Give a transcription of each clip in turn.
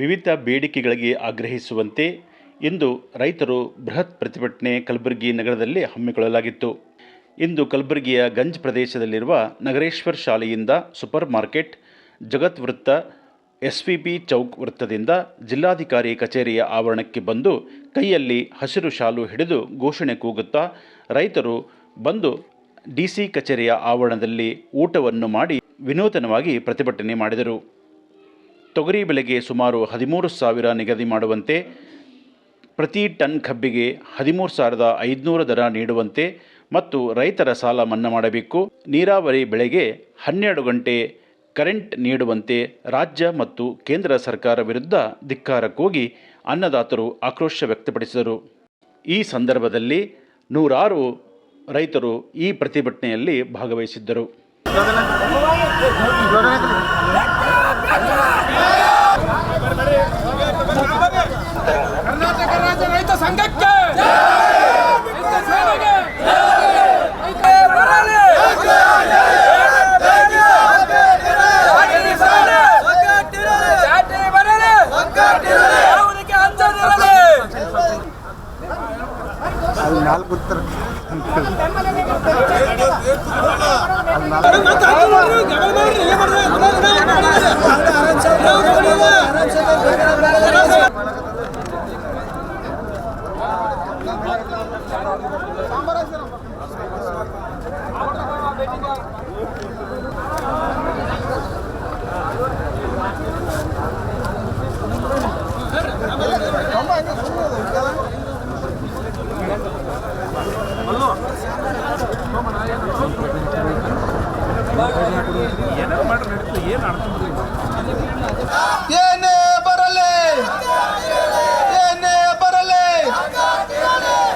ವಿವಿಧ ಬೇಡಿಕೆಗಳಿಗೆ ಆಗ್ರಹಿಸುವಂತೆ ಇಂದು ರೈತರು ಬೃಹತ್ ಪ್ರತಿಭಟನೆ ಕಲಬುರಗಿ ನಗರದಲ್ಲಿ ಹಮ್ಮಿಕೊಳ್ಳಲಾಗಿತ್ತು. ಇಂದು ಕಲಬುರಗಿಯ ಗಂಜ್ ಪ್ರದೇಶದಲ್ಲಿರುವ ನಗರೇಶ್ವರ್ ಶಾಲೆಯಿಂದ ಸೂಪರ್ ಮಾರ್ಕೆಟ್, ಜಗತ್ ವೃತ್ತ, SVP ಚೌಕ್ ವೃತ್ತದಿಂದ ಜಿಲ್ಲಾಧಿಕಾರಿ ಕಚೇರಿಯ ಆವರಣಕ್ಕೆ ಬಂದು ಕೈಯಲ್ಲಿ ಹಸಿರು ಶಾಲು ಹಿಡಿದು ಘೋಷಣೆ ಕೂಗುತ್ತಾ ರೈತರು ಬಂದು DC ಕಚೇರಿಯ ಆವರಣದಲ್ಲಿ ಊಟವನ್ನು ಮಾಡಿ ವಿನೂತನವಾಗಿ ಪ್ರತಿಭಟನೆ ಮಾಡಿದರು. ತೊಗರಿ ಬೆಲೆಗೆ ಸುಮಾರು 13,000 ನಿಗದಿ ಮಾಡುವಂತೆ, ಪ್ರತಿ ಟನ್ ಕಬ್ಬಿಗೆ 13,500 ದರ ನೀಡುವಂತೆ ಮತ್ತು ರೈತರ ಸಾಲ ಮನ್ನಾ ಮಾಡಬೇಕು, ನೀರಾವರಿ ಬೆಳೆಗೆ 12 ಗಂಟೆ ಕರೆಂಟ್ ನೀಡುವಂತೆ ರಾಜ್ಯ ಮತ್ತು ಕೇಂದ್ರ ಸರ್ಕಾರ ವಿರುದ್ಧ ಧಿಕ್ಕಾರ ಕೂಗಿ ಅನ್ನದಾತರು ಆಕ್ರೋಶ ವ್ಯಕ್ತಪಡಿಸಿದರು. ಈ ಸಂದರ್ಭದಲ್ಲಿ ನೂರಾರು ರೈತರು ಈ ಪ್ರತಿಭಟನೆಯಲ್ಲಿ ಭಾಗವಹಿಸಿದ್ದರು. ಕರ್ನಾಟಕ ರಾಜ್ಯ ರೈತ ಸಂಘಕ್ಕೆ ಏನೇ ಬರಲಿ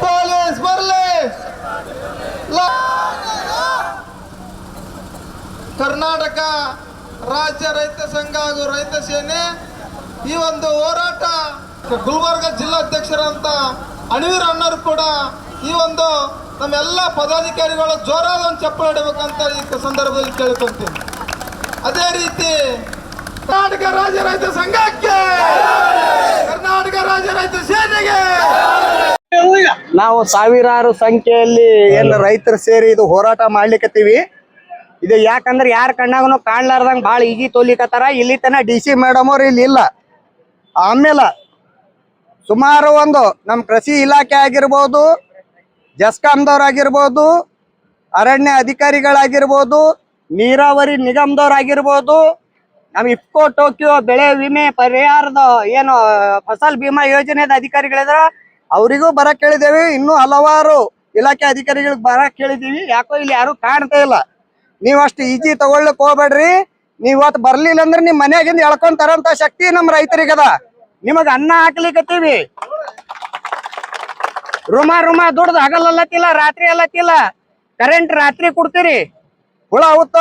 ಪೊಲೀಸ್ ಬರಲಿ, ಕರ್ನಾಟಕ ರಾಜ್ಯ ರೈತ ಸಂಘ ಹಾಗೂ ರೈತ ಸೇನೆ ಈ ಒಂದು ಹೋರಾಟ ಗುಲ್ಬರ್ಗ ಜಿಲ್ಲಾಧ್ಯಕ್ಷರಂತ ಅಣಿವೀರ ಅಣ್ಣರು ಕೂಡ ಈ ಒಂದು ನಮ್ಮೆಲ್ಲ ಪದಾಧಿಕಾರಿಗಳು ಜೋರಾದ ಒಂದು ಚಪ್ಪಲಿ ಹೊಡಿಬೇಕಂತ ಈ ಸಂದರ್ಭದಲ್ಲಿ ಕೇಳ್ಕೊಂತೀನಿ. ಅದೇ ರೀತಿ ಕರ್ನಾಟಕ ರಾಜ್ಯ ರೈತ ಸಂಘಕ್ಕೆ, ಕರ್ನಾಟಕ ರಾಜ್ಯ ರೈತ ಸೇನೆಗೆ ನಾವು ಸಾವಿರಾರು ಸಂಖ್ಯೆಯಲ್ಲಿ ಏನು ರೈತರು ಸೇರಿ ಇದು ಹೋರಾಟ ಮಾಡ್ಲಿಕ್ಕತ್ತೀವಿ. ಇದು ಯಾಕಂದ್ರೆ ಯಾರ ಕಣ್ಣಾಗನು ಕಾಣ್ಲಾರ್ದಂಗ ಭಾಳ ಈಗಿ ತೋಲಿಕತ್ತಾರ. ಇಲ್ಲಿ ತನ DC ಮೇಡಮ್ ಅವ್ರು ಇಲ್ಲಿ ಇಲ್ಲ. ಆಮೇಲೆ ಸುಮಾರು ಒಂದು ನಮ್ಮ ಕೃಷಿ ಇಲಾಖೆ ಆಗಿರ್ಬೋದು, ಜಸ್ಕಾಂದವ್ರಾಗಿರ್ಬೋದು, ಅರಣ್ಯ ಅಧಿಕಾರಿಗಳಾಗಿರ್ಬೋದು, ನೀರಾವರಿ ನಿಗಮದವ್ರಾಗಿರ್ಬೋದು, ನಮ್ಮ ಇಫ್ಕೋ ಟೋಕಿಯೋ ಬೆಳೆ ವಿಮೆ ಪರಿಹಾರದ ಏನು ಫಸಲ್ ಬಿಮಾ ಯೋಜನೆದ ಅಧಿಕಾರಿಗಳಿದ್ರ ಅವರಿಗೂ ಬರಕ್ ಕೇಳಿದೇವಿ. ಇನ್ನೂ ಹಲವಾರು ಇಲಾಖೆ ಅಧಿಕಾರಿಗಳಿಗೆ ಬರಕ್ ಕೇಳಿದೀವಿ. ಯಾಕೋ ಇಲ್ಲಿ ಯಾರು ಕಾಣ್ತಾ ಇಲ್ಲ. ನೀವು ಅಷ್ಟು ಈಜಿ ತಗೊಳ್ಲಿಕ್ ಹೋಗ್ಬೇಡ್ರಿ. ನೀವ್ ಇವತ್ತು ಬರ್ಲಿಲ್ಲ ಅಂದ್ರೆ ನಿಮ್ ಮನ್ಯಾಗಿಂದ ಎಳ್ಕೊಂಡ್ ತರಂತ ಶಕ್ತಿ ನಮ್ ರೈತರಿಗದ. ನಿಮಗ್ ಅನ್ನ ಹಾಕ್ಲಿಕ್ಕತ್ತೀವಿ. ರುಮಾ ದುಡ್ದು ಹಗಲಲ್ಲತ್ತಿಲ್ಲ, ರಾತ್ರಿ ಅಲ್ಲತ್ತಿಲ್ಲ. ಕರೆಂಟ್ ರಾತ್ರಿ ಕೊಡ್ತೀರಿ. ಹುಳ ಅವತ್ತ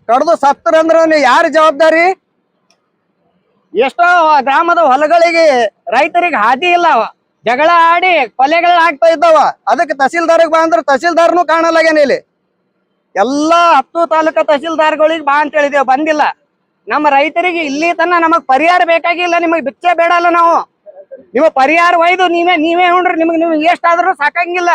ಕಡ್ದು ಸತ್ತರಂದ್ರ ಯಾರು ಜವಾಬ್ದಾರಿ? ಎಷ್ಟೋ ಗ್ರಾಮದ ಹೊಲಗಳಿಗೆ ರೈತರಿಗೆ ಹಾದಿ ಇಲ್ಲ. ಜಗಳ ಆಡಿ ಕೊಲೆಗಳು ಆಗ್ತಾ ಇದ್ದಾವ. ಅದಕ್ಕೆ ತಹಸೀಲ್ದಾರ್ಗೆ ಬಾ ಅಂದ್ರೆ ತಹಸೀಲ್ದಾರ್ನು ಕಾಣಲಾಗೇನ ಇಲ್ಲಿ. ಎಲ್ಲಾ 10 ತಾಲೂಕಾ ತಹಸೀಲ್ದಾರ್ಗಳಿಗೆ ಬಾ ಅಂತ ಹೇಳಿದೇವ್, ಬಂದಿಲ್ಲ. ನಮ್ಮ ರೈತರಿಗೆ ಇಲ್ಲಿ ತನ ನಮಗ್ ಪರಿಹಾರ ಬೇಕಾಗಿಲ್ಲ. ನಿಮಗ್ ಬಿಚ್ಚೆ ಬೇಡಲ್ಲ. ನಾವು ನಿಮಗ್ ಪರಿಹಾರ ಒಯ್ದು ನೀವೇ ನೋಡ್ರಿ. ನಿಮ್ಗೆ ಎಷ್ಟಾದ್ರೂ ಸಾಕಾಗಿಲ್ಲ.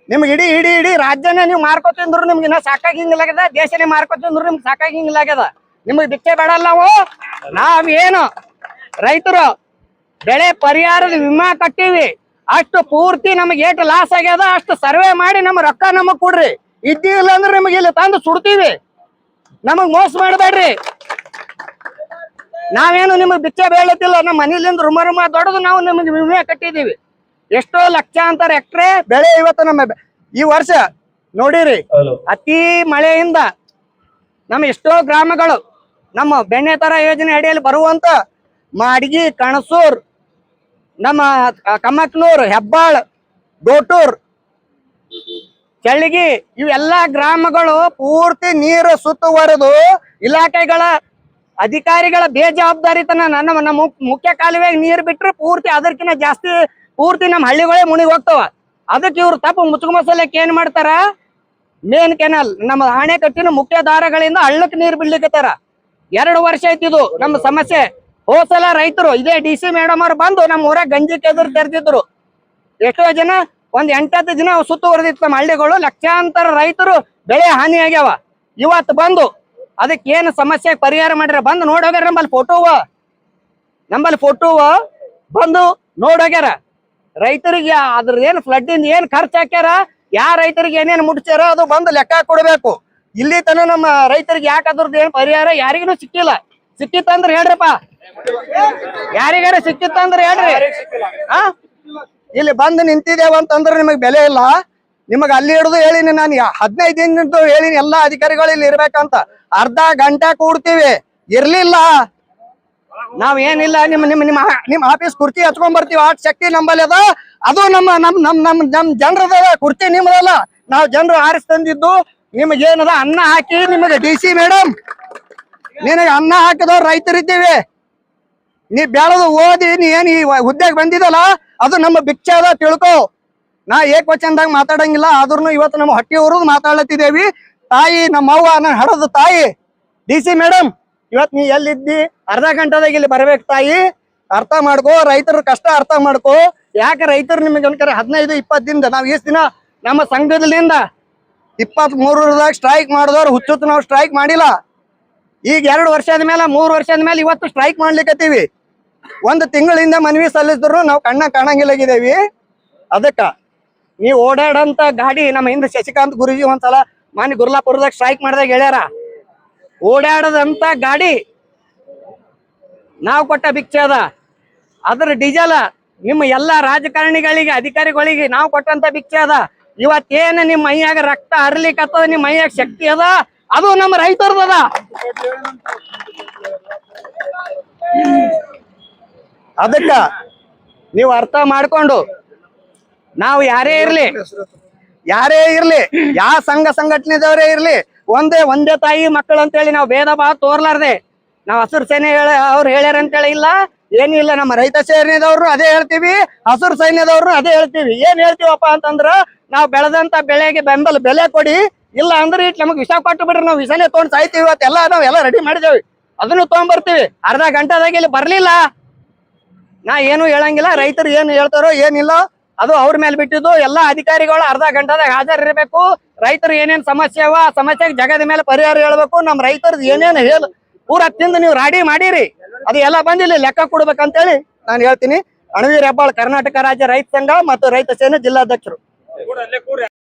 ನಿಮ್ಗೆ ಇಡೀ ರಾಜ್ಯನೇ ನೀವು ಮಾರ್ಕೋತಿಂದ್ರು ನಿಮ್ಗೆ ಇನ್ನ ಸಾಕಾಗಿಂಗಿಲ್ಲಾಗ್ಯದ. ದೇಶನೇ ಮಾರ್ಕೋತಿಂದ್ರು ನಿಮ್ಗೆ ಸಾಕಾಗಿಂಗಿಲ್ಲಾಗ್ಯದ. ನಿಮಗ್ ಬಿಚ್ಚೆ ಬೇಡಲ್ಲ. ನಾವೇನು ರೈತರು ಬೆಳೆ ಪರಿಹಾರದ ವಿಮಾ ಕಟ್ಟಿವಿ. ಅಷ್ಟು ಪೂರ್ತಿ ನಮಗೆ ಏಟು ಲಾಸ್ ಆಗ್ಯದ ಅಷ್ಟು ಸರ್ವೆ ಮಾಡಿ ನಮ್ಮ ರೊಕ್ಕ ನಮಗ್ ಕೊಡ್ರಿ. ಇದ್ದಿಲ್ಲ ಅಂದ್ರೆ ನಿಮಗೆ ಇಲ್ಲಿ ತಂದು ಸುಡ್ತೀವಿ. ನಮಗ್ ಮೋಸ ಮಾಡಬೇಡ್ರಿ. ನಾವೇನು ನಿಮಗ್ ಬಿಚ್ಚೆ ಬೇಳತಿಲ್ಲ. ನಮ್ಮ ಮನೇಲಿಂದ ರುಮ ದೊಡ್ಡದು ನಾವು ನಿಮಗೆ ವಿಮೆ ಕಟ್ಟಿದೀವಿ. ಎಷ್ಟೋ ಲಕ್ಷಾಂತರ ಎಕರೆ ಬೆಳೆ ಇವತ್ತು ನಮ್ಮ ಈ ವರ್ಷ ನೋಡಿರಿ ಅತಿ ಮಳೆಯಿಂದ ನಮ್ಮ ಎಷ್ಟೋ ಗ್ರಾಮಗಳು ನಮ್ಮ ಬೆಣ್ಣೆ ತರ ಯೋಜನೆ ಅಡಿಯಲ್ಲಿ ಬರುವಂತ ಮಾಡಗಿ, ಕಣಸೂರ್, ನಮ್ಮ ಕಮಕ್ನೂರ್, ಹೆಬ್ಬಾಳ್, ಡೋಟೂರ್, ಚಳ್ಳಗಿ ಇವೆಲ್ಲಾ ಗ್ರಾಮಗಳು ಪೂರ್ತಿ ನೀರು ಸುತ್ತುವರೆದು ಇಲಾಖೆಗಳ ಅಧಿಕಾರಿಗಳ ಬೇಜವಾಬ್ದಾರಿತನ ನಮ್ಮ ಮುಖ್ಯ ಕಾಲುವೆಗೆ ನೀರು ಬಿಟ್ರೆ ಪೂರ್ತಿ ಅದಕ್ಕಿಂತ ಜಾಸ್ತಿ ಪೂರ್ತಿ ನಮ್ಮ ಹಳ್ಳಿಗಳೇ ಮುಣಿಗಿ ಹೋಗ್ತಾವ. ಅದಕ್ಕೆ ಇವ್ರು ತಪ್ಪು ಮುಚ್ಚುಗ ಮಸಾಲೆಕ್ಕೆ ಏನ್ ಮಾಡ್ತಾರ, ಮೇನ್ ಕೆನಲ್ ನಮ್ಮ ಅಣೆಕಟ್ಟಿನ ಮುಖ್ಯ ದಾರಗಳಿಂದ ಹಳ್ಳಕ್ಕೆ ನೀರು ಬಿಡ್ಲಿಕ್ಕತ್ತಾರ. 2 ವರ್ಷ ಐತಿದು ನಮ್ಮ ಸಮಸ್ಯೆ. ಹೋಸಲ ರೈತರು ಇದೇ DC ಮೇಡಮ್ ಅವ್ರು ಬಂದು ನಮ್ಮ ಊರಾಗ ಗಂಜಿ ಕೆದರ್ ತೆರೆದಿದ್ರು. ಎಷ್ಟೋ ಜನ ಒಂದ್ 8-10 ದಿನ ಸುತ್ತುವರೆದಿತ್ತು ನಮ್ಮ ಹಳ್ಳಿಗಳು. ಲಕ್ಷಾಂತರ ರೈತರು ಬೆಳೆ ಹಾನಿ ಆಗ್ಯಾವ. ಇವತ್ತು ಬಂದು ಅದಕ್ಕೆ ಏನು ಸಮಸ್ಯೆ ಪರಿಹಾರ ಮಾಡ್ಯಾರ ಬಂದು ನೋಡೋಗ್ಯಾರ. ನಂಬಲ್ಲಿ ಫೋಟೋವ ಬಂದು ನೋಡೋಗ್ಯಾರ. ರೈತರಿಗೆ ಅದ್ರದ್ದು ಏನು ಫ್ಲಡ್ ಇಂದ ಏನ್ ಖರ್ಚು ಹಾಕ್ಯಾರ, ಯಾವ ರೈತರಿಗೆ ಏನೇನು ಮುಟ್ಸ್ಯಾರ ಅದು ಬಂದು ಲೆಕ್ಕ ಕೊಡ್ಬೇಕು. ಇಲ್ಲಿ ತನ ನಮ್ಮ ರೈತರಿಗೆ ಯಾಕೆ ಅದ್ರದ್ದು ಏನು ಪರಿಹಾರ ಯಾರಿಗೂ ಸಿಕ್ಕಿಲ್ಲ. ಸಿಕ್ಕಿತ್ತಂದ್ರೆ ಹೇಳ್ರಿಪ್ಪ, ಯಾರಿಗಾರ ಸಿಕ್ಕಿತ್ತಂದ್ರೆ ಹೇಳ್ರಿ. ಇಲ್ಲಿ ಬಂದು ನಿಂತಿದ್ದೇವ ಅಂತಂದ್ರೆ ನಿಮಗ್ ಬೆಲೆ ಇಲ್ಲ. ನಿಮಗ್ ಅಲ್ಲಿ ಹಿಡಿದು ಹೇಳಿನಿ ನಾನು 15 ದಿನದ್ದು ಹೇಳಿನಿ ಎಲ್ಲಾ ಅಧಿಕಾರಿಗಳು ಇಲ್ಲಿ ಇರ್ಬೇಕಂತ. ಅರ್ಧ ಗಂಟೆ ಕೂಡ್ತೀವಿ, ಇರ್ಲಿಲ್ಲ. ನಾವ್ ಏನಿಲ್ಲ ನಿಮ್ಮ ಆಫೀಸ್ ಕುರ್ಚಿ ಹಚ್ಕೊಂಡ್ ಬರ್ತೀವಿ. ಆ ಶಕ್ತಿ ನಂಬಲ್ಲಿ ಅದ. ಅದು ನಮ್ ಜನರದ ಕುರ್ಚಿ ನಿಮ್ಮದಲ್ಲ. ನಾವ್ ಜನರು ಆರಿಸಿ ತಂದಿದ್ದು. ನಿಮ್ಗೆ ಏನದ ಅನ್ನ ಹಾಕಿ ನಿಮಗೆ DC ಮೇಡಮ್ ನಿನಗೆ ಅನ್ನ ಹಾಕಿದವ್ರು ರೈತರಿದ್ದೀವಿ. ನೀ ಬೆಳೆದು ಓದಿ ನೀ ಏನ್ ಈ ಹುದ್ದೆಗೆ ಬಂದಿದಲ್ಲ ಅದು ನಮ್ಮ ಭಿಕ್ಷೆ ಅದ ತಿಳ್ಕೊ. ನಾ ಏಕವಚನದಾಗ ಮಾತಾಡಂಗಿಲ್ಲ. ಆದ್ರೂ ಇವತ್ತು ನಮ್ಮ ಹೊಟ್ಟೆ ಊರದು ಮಾತಾಡ್ಲತ್ತಿದ್ದೇವಿ. ತಾಯಿ ನಮ್ಮವ್ವ ನನ್ನ ಹಡದ ತಾಯಿ DC ಮೇಡಮ್ ಇವತ್ ನೀ ಎಲ್ಲಿದ್ದಿ? ಅರ್ಧ ಗಂಟೆದಾಗ ಇಲ್ಲಿ ಬರ್ಬೇಕು ತಾಯಿ. ಅರ್ಥ ಮಾಡ್ಕೋ, ರೈತರ ಕಷ್ಟ ಅರ್ಥ ಮಾಡ್ಕೋ. ಯಾಕೆ ರೈತರು ನಿಮಗೆ ಅನ್ಕರೆ 15-20 ದಿನದ ನಾವ್ ಇಷ್ಟು ದಿನ ನಮ್ಮ ಸಂಘದಲ್ಲಿಂದ 23ದಾಗ ಸ್ಟ್ರೈಕ್ ಮಾಡಿದವ್ರು ಹುಚ್ಚುತ್ತು. ನಾವು ಸ್ಟ್ರೈಕ್ ಮಾಡಿಲ್ಲ. ಈಗ 2 ವರ್ಷದ ಮೇಲೆ 3 ವರ್ಷದ ಮೇಲೆ ಇವತ್ತು ಸ್ಟ್ರೈಕ್ ಮಾಡ್ಲಿಕ್ಕತ್ತೀವಿ. 1 ತಿಂಗಳಿಂದ ಮನವಿ ಸಲ್ಲಿಸಿದ್ರು ನಾವು ಕಾಣಂಗಿಲ್ಲಾಗಿದ್ದೇವಿ. ಅದಕ್ಕ ನೀವು ಓಡಾಡಂತ ಗಾಡಿ ನಮ್ಮ ಹಿಂದೆ ಶಶಿಕಾಂತ್ ಗುರುಜಿ ಒಂದ್ಸಲ ಮಾನ್ಯ ಗುರ್ಲಾಪುರದಾಗ ಸ್ಟ್ರೈಕ್ ಮಾಡಿದಾಗ ಹೇಳ್ಯಾರ, ಓಡಾಡದಂತ ಗಾಡಿ ನಾವು ಕೊಟ್ಟ ಭಿಕ್ಷೆ ಅದ. ಅದ್ರ ಡೀಸೆಲ್ ನಿಮ್ಮ ಎಲ್ಲಾ ರಾಜಕಾರಣಿಗಳಿಗೆ ಅಧಿಕಾರಿಗಳಿಗೆ ನಾವು ಕೊಟ್ಟಂತ ಭಿಕ್ಷೆ ಅದ. ಇವತ್ತೇನು ನಿಮ್ಮ ಮೈಯಾಗ ರಕ್ತ ಹರ್ಲಿಕ್ಕತ್ತದ, ನಿಮ್ಮ ಮೈಯಾಗ ಶಕ್ತಿ ಅದ, ಅದು ನಮ್ಮ ರೈತರದ. ಅದಕ್ಕ ನೀವು ಅರ್ಥ ಮಾಡ್ಕೊಂಡು ನಾವು ಯಾರೇ ಇರ್ಲಿ ಯಾವ ಸಂಘ ಸಂಘಟನೆದವರೇ ಇರ್ಲಿ ಒಂದೇ ತಾಯಿ ಮಕ್ಕಳು ಅಂತೇಳಿ ನಾವು ಭೇದ ಭಾವ ತೋರ್ಲಾರ್ದೆ ನಾವು ಹಸಿರು ಸೇನೆ ಅವ್ರು ಹೇಳ್ಯಾರ ಅಂತೇಳಿ ಇಲ್ಲ, ಏನಿಲ್ಲ. ನಮ್ಮ ರೈತ ಸೇನೆದವ್ರು ಅದೇ ಹೇಳ್ತೀವಿ, ಹಸಿರು ಸೈನ್ಯದವ್ರು ಅದೇ ಹೇಳ್ತೀವಿ. ಏನ್ ಹೇಳ್ತೀವಪ್ಪ ಅಂತಂದ್ರ ನಾವು ಬೆಳೆದಂತ ಬೆಳೆಗೆ ಬೆಲೆ ಕೊಡಿ. ಇಲ್ಲ ಅಂದ್ರೆ ಇಟ್ ನಮಗ್ ವಿಷ ಕೊಟ್ಟು ಬಿಡ್ರಿ, ನಾವು ವಿಷನೇ ತೊಗೊಂಡ್ ಸಾಯ್ತೀವಿ. ನಾವೆಲ್ಲ ರೆಡಿ ಮಾಡಿದೇವಿ, ಅದನ್ನು ತೊಗೊಂಡ್ಬರ್ತೀವಿ. ಅರ್ಧ ಗಂಟೆದಾಗ ಇಲ್ಲಿ ಬರ್ಲಿಲ್ಲ ನಾ ಏನು ಹೇಳಂಗಿಲ್ಲ. ರೈತರು ಏನು ಹೇಳ್ತಾರೋ ಏನಿಲ್ಲ ಅದು ಅವ್ರ ಮೇಲೆ ಬಿಟ್ಟಿದ್ದು. ಎಲ್ಲಾ ಅಧಿಕಾರಿಗಳು ಅರ್ಧ ಗಂಟೆದಾಗ ಹಾಜರಿರ್ಬೇಕು. ರೈತರು ಏನೇನ್ ಸಮಸ್ಯೆ ಅವ ಆ ಸಮಸ್ಯೆಗೆ ಜಗದ ಮೇಲೆ ಪರಿಹಾರ ಹೇಳ್ಬೇಕು. ನಮ್ ರೈತರದ್ದು ಏನೇನು ಪೂರ ತಿಂದು ನೀವು ರಾಡಿ ಮಾಡಿರಿ ಅದು ಎಲ್ಲ ಬಂದಿಲ್ಲ ಲೆಕ್ಕ ಕೊಡ್ಬೇಕಂತೇಳಿ ನಾನು ಹೇಳ್ತೀನಿ. ಅಣವೀರ್ ಹೆಬ್ಬಾಳ್, ಕರ್ನಾಟಕ ರಾಜ್ಯ ರೈತ ಸಂಘ ಮತ್ತು ರೈತ ಸೇನೆ ಜಿಲ್ಲಾಧ್ಯಕ್ಷರು.